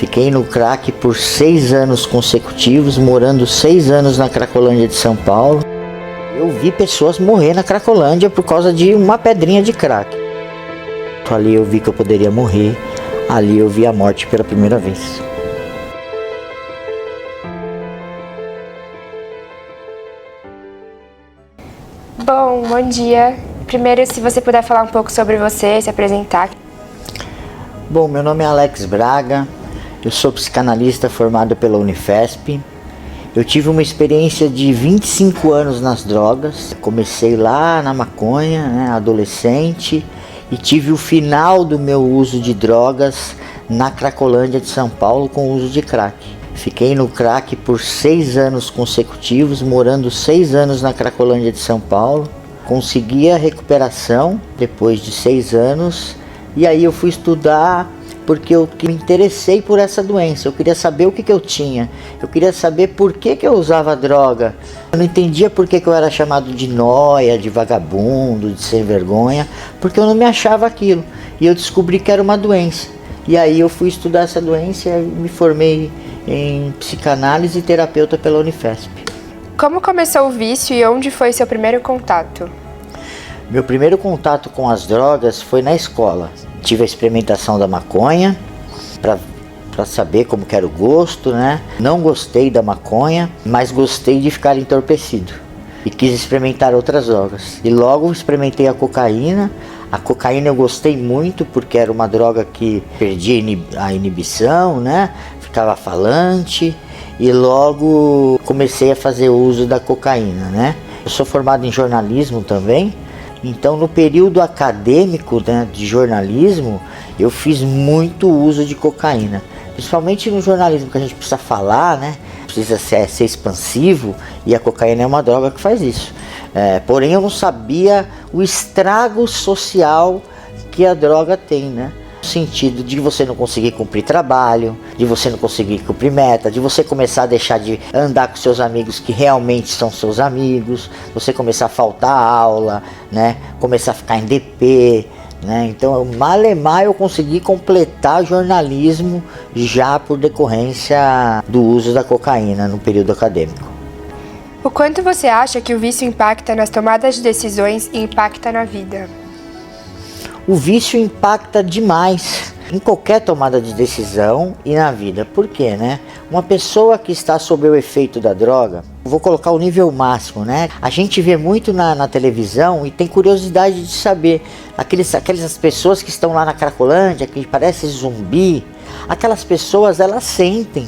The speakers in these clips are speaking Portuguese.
Fiquei no crack por 6 anos consecutivos, morando 6 anos na Cracolândia de São Paulo. Eu vi pessoas morrer na Cracolândia por causa de uma pedrinha de crack. Ali eu vi que eu poderia morrer, ali eu vi a morte pela primeira vez. Bom dia. Primeiro, se você puder falar um pouco sobre você, se apresentar. Bom, meu nome é Alex Braga, eu sou psicanalista formado pela Unifesp. Eu tive uma experiência de 25 anos nas drogas. Comecei lá na maconha, adolescente, e tive o final do meu uso de drogas na Cracolândia de São Paulo com o uso de crack. Fiquei no crack por 6 anos consecutivos, morando 6 anos na Cracolândia de São Paulo. Consegui a recuperação depois de 6 anos, e aí eu fui estudar porque eu me interessei por essa doença. Eu queria saber o que eu tinha, eu queria saber por que eu usava droga. Eu não entendia por que eu era chamado de nóia, de vagabundo, de sem vergonha, porque eu não me achava aquilo, e eu descobri que era uma doença. E aí eu fui estudar essa doença e me formei em psicanálise e terapeuta pela Unifesp. Como começou o vício e onde foi seu primeiro contato? Meu primeiro contato com as drogas foi na escola. Tive a experimentação da maconha para saber como que era o gosto, Não gostei da maconha, mas gostei de ficar entorpecido e quis experimentar outras drogas. E logo experimentei a cocaína. A cocaína eu gostei muito porque era uma droga que perdia a inibição, Ficava falante, e logo comecei a fazer uso da cocaína, Eu sou formado em jornalismo também. Então, no período acadêmico de jornalismo, eu fiz muito uso de cocaína. Principalmente no jornalismo, que a gente precisa falar, Precisa ser expansivo, e a cocaína é uma droga que faz isso. Porém, eu não sabia o estrago social que a droga tem, No sentido de você não conseguir cumprir trabalho, de você não conseguir cumprir meta, de você começar a deixar de andar com seus amigos que realmente são seus amigos, você começar a faltar aula, começar a ficar em DP, Então, malemar eu consegui completar jornalismo já por decorrência do uso da cocaína no período acadêmico. O quanto você acha que o vício impacta nas tomadas de decisões e impacta na vida? O vício impacta demais em qualquer tomada de decisão e na vida. Por quê, Uma pessoa que está sob o efeito da droga, vou colocar o nível máximo, A gente vê muito na televisão e tem curiosidade de saber. Aquelas pessoas que estão lá na Cracolândia, que parecem zumbi, aquelas pessoas, elas sentem.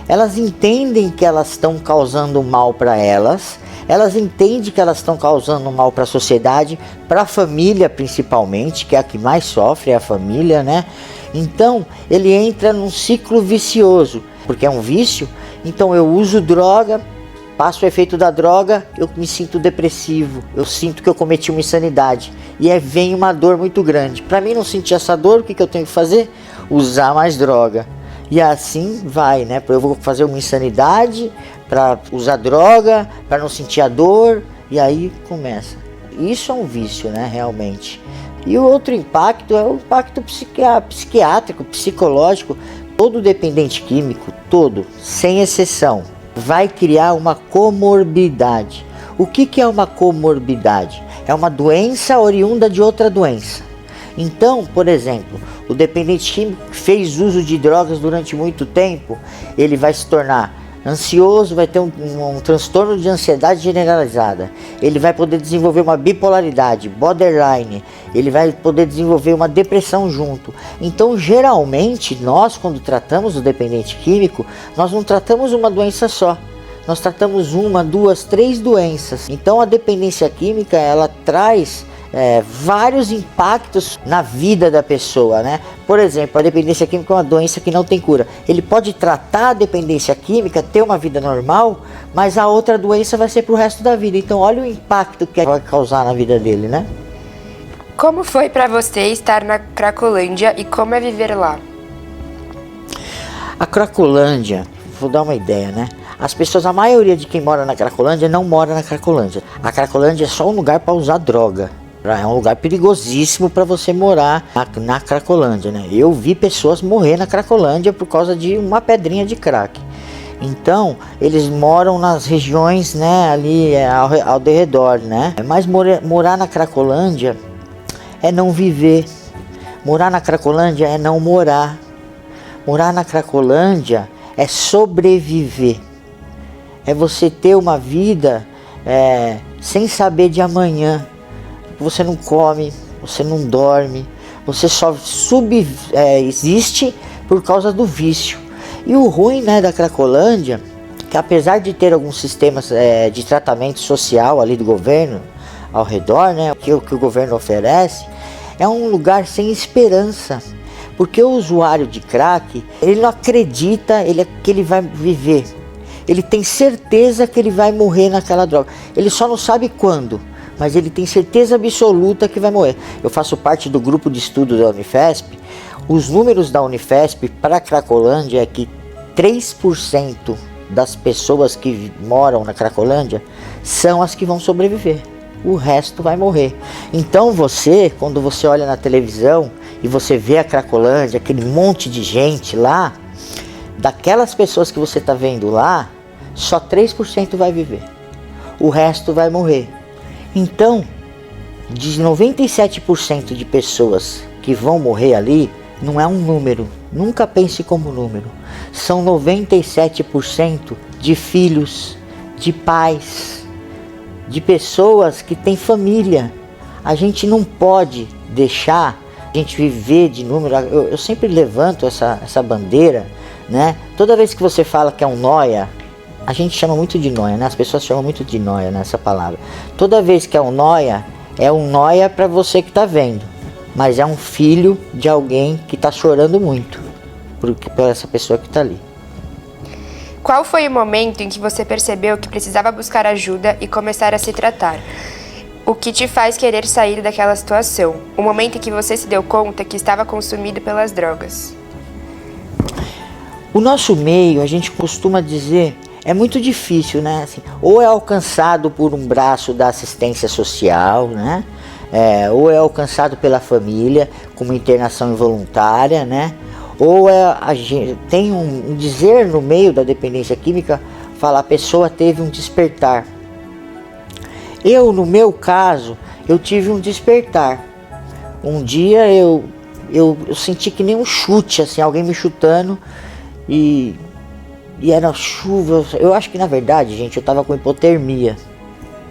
Elas entendem que elas estão causando mal para elas. Elas entendem que elas estão causando mal para a sociedade, para a família principalmente, que é a que mais sofre, é a família, Então, ele entra num ciclo vicioso, porque é um vício. Então, eu uso droga, passo o efeito da droga, eu me sinto depressivo, eu sinto que eu cometi uma insanidade, e aí vem uma dor muito grande. Para mim não sentir essa dor, o que eu tenho que fazer? Usar mais droga. E assim vai, Eu vou fazer uma insanidade para usar droga, para não sentir a dor, e aí começa. Isso é um vício, realmente. E o outro impacto é o impacto psiquiátrico, psicológico. Todo dependente químico, sem exceção, vai criar uma comorbidade. O que é uma comorbidade? É uma doença oriunda de outra doença. Então, por exemplo, o dependente químico que fez uso de drogas durante muito tempo, ele vai se tornar ansioso, vai ter um transtorno de ansiedade generalizada, ele vai poder desenvolver uma bipolaridade, borderline, ele vai poder desenvolver uma depressão junto. Então, geralmente, nós, quando tratamos o dependente químico, nós não tratamos uma doença só. Nós tratamos 1, 2, 3 doenças. Então, a dependência química, ela traz vários impactos na vida da pessoa, Por exemplo, a dependência química é uma doença que não tem cura. Ele pode tratar a dependência química, ter uma vida normal, mas a outra doença vai ser pro resto da vida. Então, olha o impacto que vai causar na vida dele, Como foi para você estar na Cracolândia e como é viver lá? A Cracolândia, vou dar uma ideia, As pessoas, a maioria de quem mora na Cracolândia não mora na Cracolândia. A Cracolândia é só um lugar para usar droga. É um lugar perigosíssimo para você morar na Cracolândia, né? Eu vi pessoas morrer na Cracolândia por causa de uma pedrinha de crack. Então, eles moram nas regiões, né, ali ao redor, né? Mas morar na Cracolândia é não viver. Morar na Cracolândia é não morar. Morar na Cracolândia é sobreviver. É você ter uma vida sem saber de amanhã. Você não come, você não dorme, você só existe por causa do vício. E o ruim, né, da Cracolândia, que apesar de ter alguns sistemas de tratamento social ali do governo ao redor, né, que o governo oferece, é um lugar sem esperança. Porque o usuário de crack, ele não acredita que ele vai viver. Ele tem certeza que ele vai morrer naquela droga. Ele só não sabe quando, mas ele tem certeza absoluta que vai morrer. Eu faço parte do grupo de estudo da Unifesp. Os números da Unifesp para a Cracolândia é que 3% das pessoas que moram na Cracolândia são as que vão sobreviver. O resto vai morrer. Então você, quando você olha na televisão e você vê a Cracolândia, aquele monte de gente lá, daquelas pessoas que você está vendo lá, só 3% vai viver. O resto vai morrer. Então, de 97% de pessoas que vão morrer ali, não é um número. Nunca pense como número. São 97% de filhos, de pais, de pessoas que têm família. A gente não pode deixar a gente viver de número. Eu sempre levanto essa bandeira, né? Toda vez que você fala que é um nóia, a gente chama muito de nóia, né? As pessoas chamam muito de nóia nessa palavra. Toda vez que é um nóia para você que está vendo, mas é um filho de alguém que está chorando muito por essa pessoa que está ali. Qual foi o momento em que você percebeu que precisava buscar ajuda e começar a se tratar? O que te faz querer sair daquela situação? O momento em que você se deu conta que estava consumido pelas drogas? O nosso meio, a gente costuma dizer, é muito difícil, né? Assim, ou é alcançado por um braço da assistência social, né? Ou é alcançado pela família com uma internação involuntária, né? Ou tem um dizer no meio da dependência química, fala a pessoa teve um despertar. No meu caso, eu tive um despertar. Um dia eu senti que nem um chute, assim, alguém me chutando e era chuva. Eu acho que na verdade, gente, eu tava com hipotermia,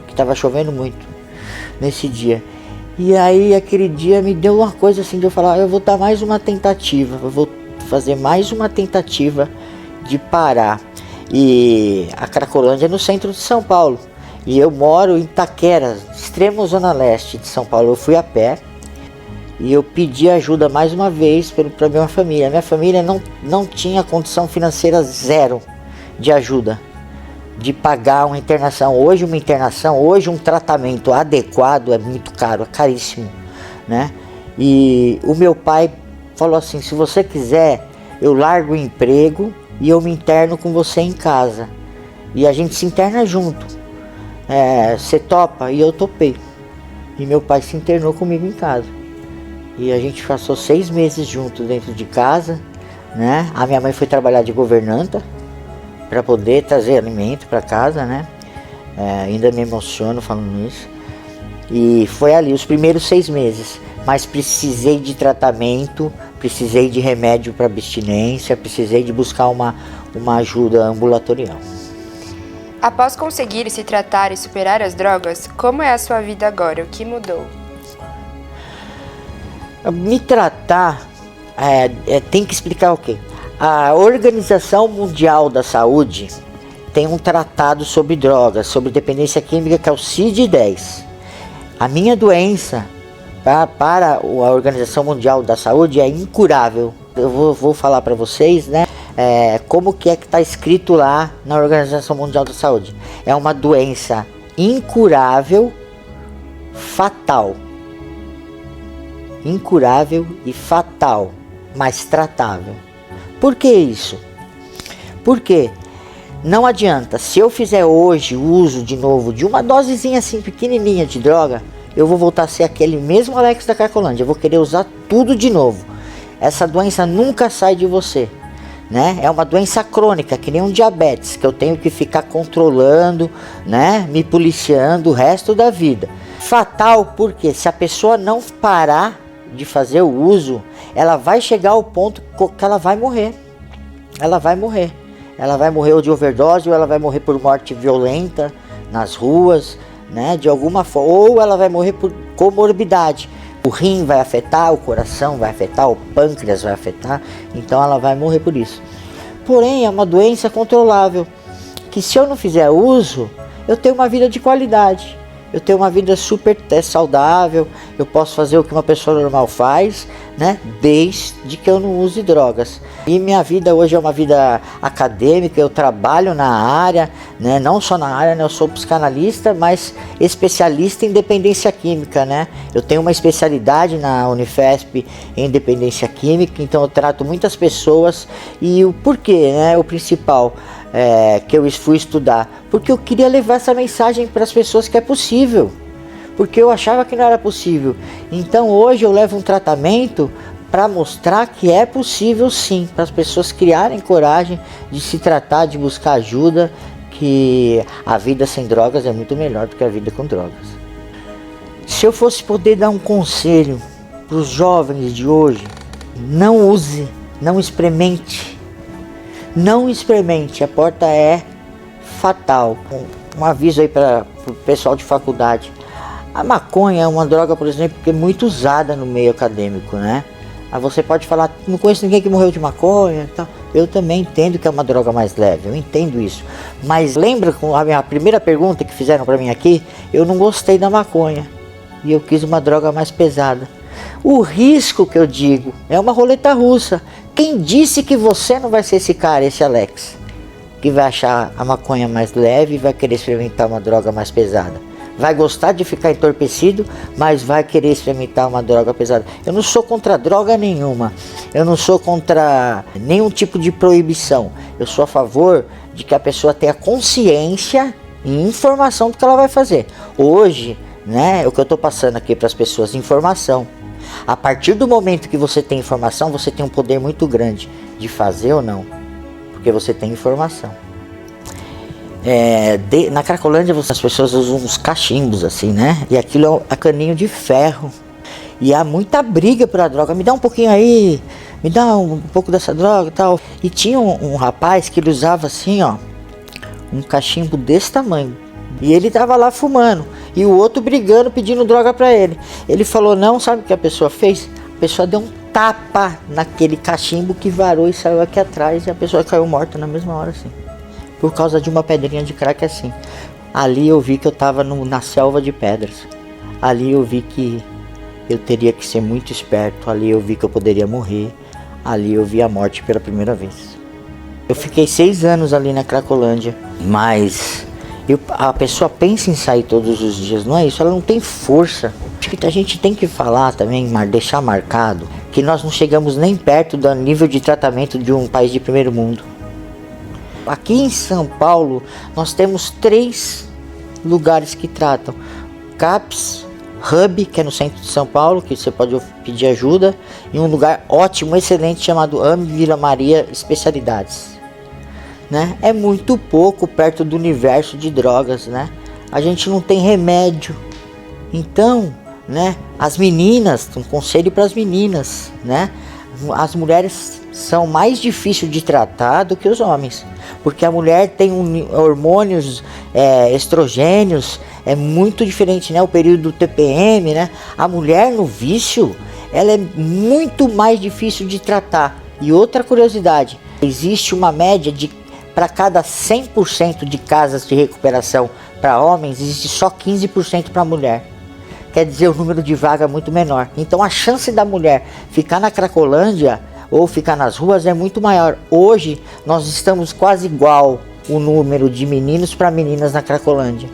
que tava chovendo muito nesse dia. E aí aquele dia me deu uma coisa assim de eu falar, eu vou dar mais uma tentativa, eu vou fazer mais uma tentativa de parar. E a Cracolândia é no centro de São Paulo. E eu moro em Itaquera, extremo zona leste de São Paulo. Eu fui a pé e eu pedi ajuda mais uma vez para minha família. Minha família não tinha condição financeira zero de ajuda, de pagar uma internação. Hoje um tratamento adequado é muito caro, é caríssimo, né? E o meu pai falou assim, se você quiser, eu largo o emprego e eu me interno com você em casa. E a gente se interna junto. Você topa? E eu topei. E meu pai se internou comigo em casa. E a gente passou 6 meses juntos dentro de casa, né? A minha mãe foi trabalhar de governanta para poder trazer alimento para casa, né? Ainda me emociono falando isso. E foi ali os primeiros 6 meses. Mas precisei de tratamento, precisei de remédio para abstinência, precisei de buscar uma ajuda ambulatorial. Após conseguir se tratar e superar as drogas, como é a sua vida agora? O que mudou? Me tratar, tem que explicar o quê? A Organização Mundial da Saúde tem um tratado sobre drogas, sobre dependência química, que é o CID-10. A minha doença, para a Organização Mundial da Saúde, é incurável. Eu vou falar para vocês, né? Como que está escrito lá na Organização Mundial da Saúde. É uma doença incurável, fatal. Incurável e fatal, mas tratável. Por que isso? Porque não adianta, se eu fizer hoje o uso de novo de uma dosezinha assim pequenininha de droga, eu vou voltar a ser aquele mesmo Alex da Cracolândia. Eu vou querer usar tudo de novo. Essa doença nunca sai de você, né? É uma doença crônica, que nem um diabetes, que eu tenho que ficar controlando, né? Me policiando o resto da vida. Fatal porque se a pessoa não parar de fazer o uso, ela vai chegar ao ponto que ela vai morrer. Ela vai morrer. Ela vai morrer ou de overdose, ou ela vai morrer por morte violenta nas ruas, né? De alguma forma. Ou ela vai morrer por comorbidade. O rim vai afetar, o coração vai afetar, o pâncreas vai afetar. Então ela vai morrer por isso. Porém, é uma doença controlável, que se eu não fizer uso, eu tenho uma vida de qualidade. Eu tenho uma vida super saudável, eu posso fazer o que uma pessoa normal faz, né? Desde que eu não use drogas. E minha vida hoje é uma vida acadêmica, eu trabalho na área, né? Não só na área, né? Eu sou psicanalista, mas especialista em dependência química, né? Eu tenho uma especialidade na Unifesp em dependência química, então eu trato muitas pessoas. E o porquê, né? O principal que eu fui estudar, porque eu queria levar essa mensagem para as pessoas que é possível, porque eu achava que não era possível. Então hoje eu levo um tratamento para mostrar que é possível sim, para as pessoas criarem coragem de se tratar, de buscar ajuda, que a vida sem drogas é muito melhor do que a vida com drogas. Se eu fosse poder dar um conselho para os jovens de hoje, não use, não experimente. Não experimente, a porta é fatal. Um aviso aí para o pessoal de faculdade. A maconha é uma droga, por exemplo, que é muito usada no meio acadêmico, né? Aí você pode falar, não conheço ninguém que morreu de maconha e tal. Eu também entendo que é uma droga mais leve, eu entendo isso. Mas lembra com a minha primeira pergunta que fizeram para mim aqui? Eu não gostei da maconha e eu quis uma droga mais pesada. O risco que eu digo é uma roleta russa. Quem disse que você não vai ser esse cara, esse Alex, que vai achar a maconha mais leve e vai querer experimentar uma droga mais pesada? Vai gostar de ficar entorpecido, mas vai querer experimentar uma droga pesada. Eu não sou contra droga nenhuma. Eu não sou contra nenhum tipo de proibição. Eu sou a favor de que a pessoa tenha consciência e informação do que ela vai fazer. Hoje, né, o que eu estou passando aqui para as pessoas, informação. A partir do momento que você tem informação, você tem um poder muito grande de fazer ou não, porque você tem informação. Na Cracolândia as pessoas usam uns cachimbos assim, né? E aquilo é caninho de ferro. E há muita briga pela droga. Me dá um pouquinho aí, me dá um pouco dessa droga e tal. E tinha um rapaz que ele usava assim, ó, um cachimbo desse tamanho. E ele tava lá fumando. E o outro brigando, pedindo droga pra ele. Ele falou não, sabe o que a pessoa fez? A pessoa deu um tapa naquele cachimbo que varou e saiu aqui atrás. E a pessoa caiu morta na mesma hora assim. Por causa de uma pedrinha de crack assim. Ali eu vi que eu tava na selva de pedras. Ali eu vi que eu teria que ser muito esperto. Ali eu vi que eu poderia morrer. Ali eu vi a morte pela primeira vez. Eu fiquei 6 anos ali na Cracolândia. Mas a pessoa pensa em sair todos os dias, não é isso? Ela não tem força. Acho que a gente tem que falar também, deixar marcado, que nós não chegamos nem perto do nível de tratamento de um país de primeiro mundo. Aqui em São Paulo, nós temos 3 lugares que tratam. CAPS, Hub, que é no centro de São Paulo, que você pode pedir ajuda, e um lugar ótimo, excelente, chamado AME Vila Maria Especialidades. Né? É muito pouco perto do universo de drogas, né? A gente não tem remédio. Então, né? As meninas, um conselho para as meninas, né? As mulheres são mais difíceis de tratar do que os homens, porque a mulher tem hormônios estrogênios, é muito diferente, né? O período do TPM, né? A mulher no vício, ela é muito mais difícil de tratar. E outra curiosidade, existe uma média de para cada 100% de casas de recuperação para homens, existe só 15% para mulher. Quer dizer, o número de vaga é muito menor. Então a chance da mulher ficar na Cracolândia ou ficar nas ruas é muito maior. Hoje nós estamos quase igual o número de meninos para meninas na Cracolândia.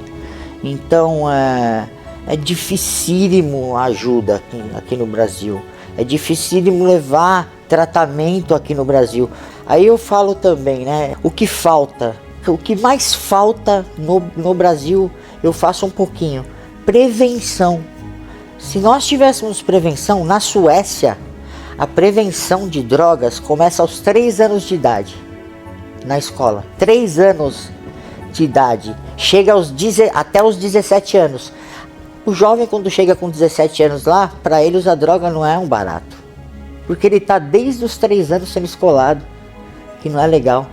Então é dificílimo a ajuda aqui no Brasil. É dificílimo levar tratamento aqui no Brasil. Aí eu falo também, né? O que falta? O que mais falta no Brasil, eu faço um pouquinho. Prevenção. Se nós tivéssemos prevenção, na Suécia, a prevenção de drogas começa aos 3 anos de idade, na escola. 3 anos de idade, chega até os 17 anos. O jovem, quando chega com 17 anos lá, para ele usar droga não é um barato. Porque ele está desde os 3 anos sendo escolado, que não é legal.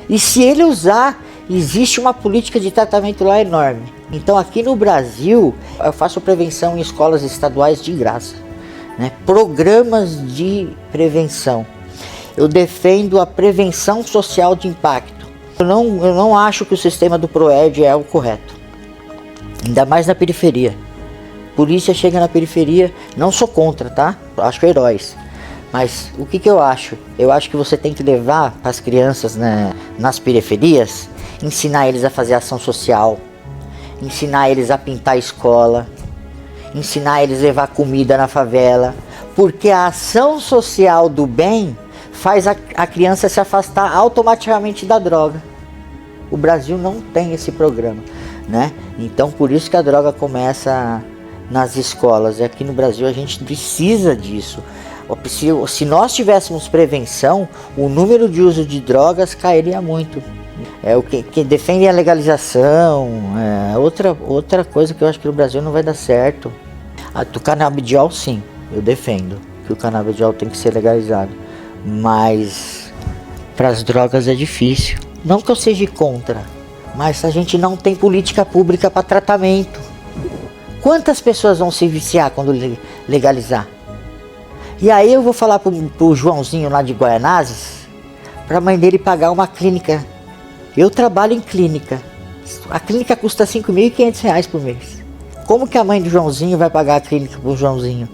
E se ele usar, existe uma política de tratamento lá enorme. Então aqui no Brasil, eu faço prevenção em escolas estaduais de graça, né? Programas de prevenção. Eu defendo a prevenção social de impacto. Eu não acho que o sistema do PROERD é o correto. Ainda mais na periferia. Polícia chega na periferia, não sou contra, tá? Eu acho heróis. Mas o que eu acho? Eu acho que você tem que levar as crianças, né, nas periferias, ensinar eles a fazer ação social, ensinar eles a pintar a escola, ensinar eles a levar comida na favela, porque a ação social do bem faz a criança se afastar automaticamente da droga. O Brasil não tem esse programa, né? Então por isso que a droga começa nas escolas. E aqui no Brasil a gente precisa disso. Se nós tivéssemos prevenção, o número de uso de drogas cairia muito. O que defende a legalização, outra coisa que eu acho que no Brasil não vai dar certo. Do canabidiol, sim, eu defendo que o canabidiol tem que ser legalizado, mas para as drogas é difícil. Não que eu seja contra, mas a gente não tem política pública para tratamento. Quantas pessoas vão se viciar quando legalizar? E aí eu vou falar pro Joãozinho lá de Guaianazes, para a mãe dele pagar uma clínica. Eu trabalho em clínica. A clínica custa R$ 5.500 por mês. Como que a mãe do Joãozinho vai pagar a clínica pro Joãozinho?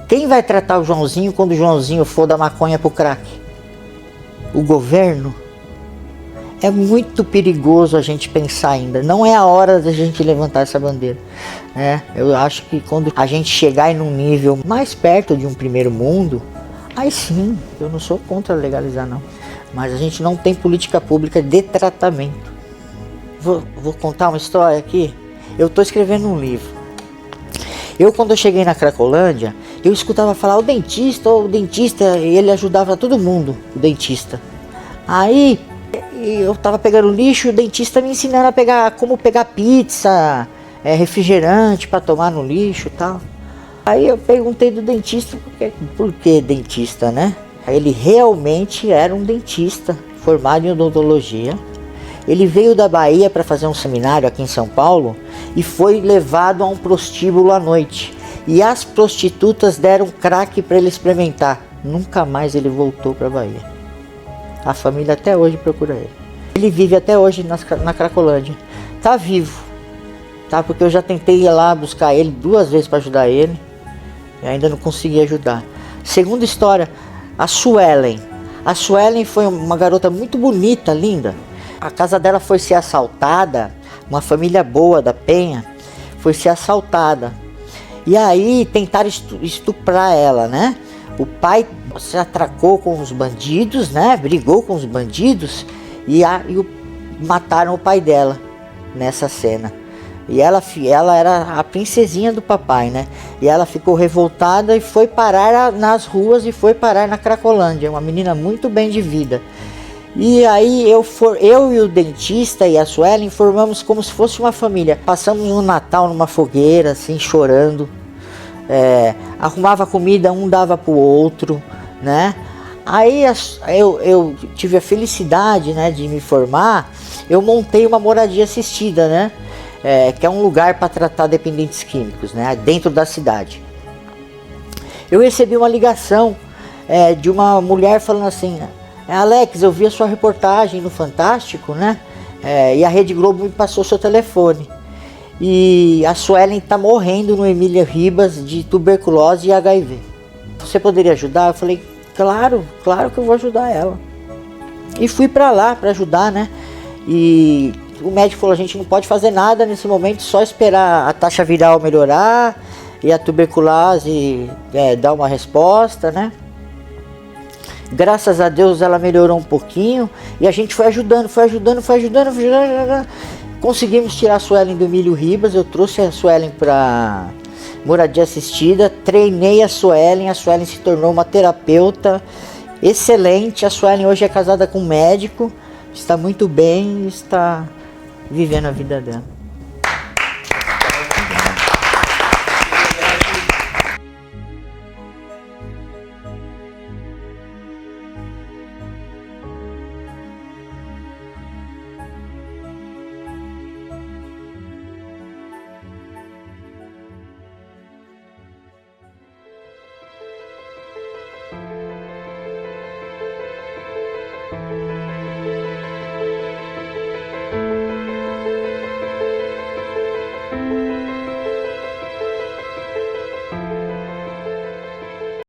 Quem vai tratar o Joãozinho quando o Joãozinho for da maconha pro crack? O governo? É muito perigoso a gente pensar ainda. Não é a hora da gente levantar essa bandeira, né? Eu acho que quando a gente chegar em um nível mais perto de um primeiro mundo, aí sim, eu não sou contra legalizar não. Mas a gente não tem política pública de tratamento. Vou contar uma história aqui. Eu estou escrevendo um livro. Quando eu cheguei na Cracolândia, eu escutava falar o dentista, e ele ajudava todo mundo, o dentista. Aí eu tava pegando lixo e o dentista me ensinando como pegar pizza, refrigerante para tomar no lixo e tal. Aí eu perguntei do dentista, por que dentista, né? Ele realmente era um dentista, formado em odontologia. Ele veio da Bahia para fazer um seminário aqui em São Paulo e foi levado a um prostíbulo à noite. E as prostitutas deram crack para ele experimentar. Nunca mais ele voltou para a Bahia. A família até hoje procura ele. Ele vive até hoje na Cracolândia. Tá vivo, tá? Porque eu já tentei ir lá buscar ele 2 vezes para ajudar ele e ainda não consegui ajudar. Segunda história, a Suelen. A Suelen foi uma garota muito bonita, linda. A casa dela foi ser assaltada, uma família boa da Penha foi ser assaltada. E aí tentaram estuprar ela, né? O pai se atracou com os bandidos, né? Brigou com os bandidos e mataram o pai dela nessa cena. E ela era a princesinha do papai, né? E ela ficou revoltada e foi parar nas ruas e foi parar na Cracolândia. Uma menina muito bem de vida. E aí eu e o dentista e a Suelen formamos como se fosse uma família. Passamos um Natal numa fogueira, assim, chorando. Arrumava comida, um dava pro outro, né? Aí eu tive a felicidade, né, de me formar. Eu montei uma moradia assistida, né? Que é um lugar para tratar dependentes químicos, né? Dentro da cidade. Eu recebi uma ligação de uma mulher falando assim: Alex, eu vi a sua reportagem no Fantástico, né? E a Rede Globo me passou seu telefone. E a Suelen está morrendo no Emília Ribas de tuberculose e HIV. Você poderia ajudar? Eu falei, claro que eu vou ajudar ela. E fui para lá para ajudar, né? E o médico falou, a gente não pode fazer nada nesse momento, só esperar a taxa viral melhorar e a tuberculose dar uma resposta, né? Graças a Deus ela melhorou um pouquinho e a gente foi ajudando. Conseguimos tirar a Suelen do Emílio Ribas. Eu trouxe a Suelen para moradia assistida, treinei a Suelen se tornou uma terapeuta excelente. A Suelen hoje é casada com um médico, está muito bem, está vivendo a vida dela.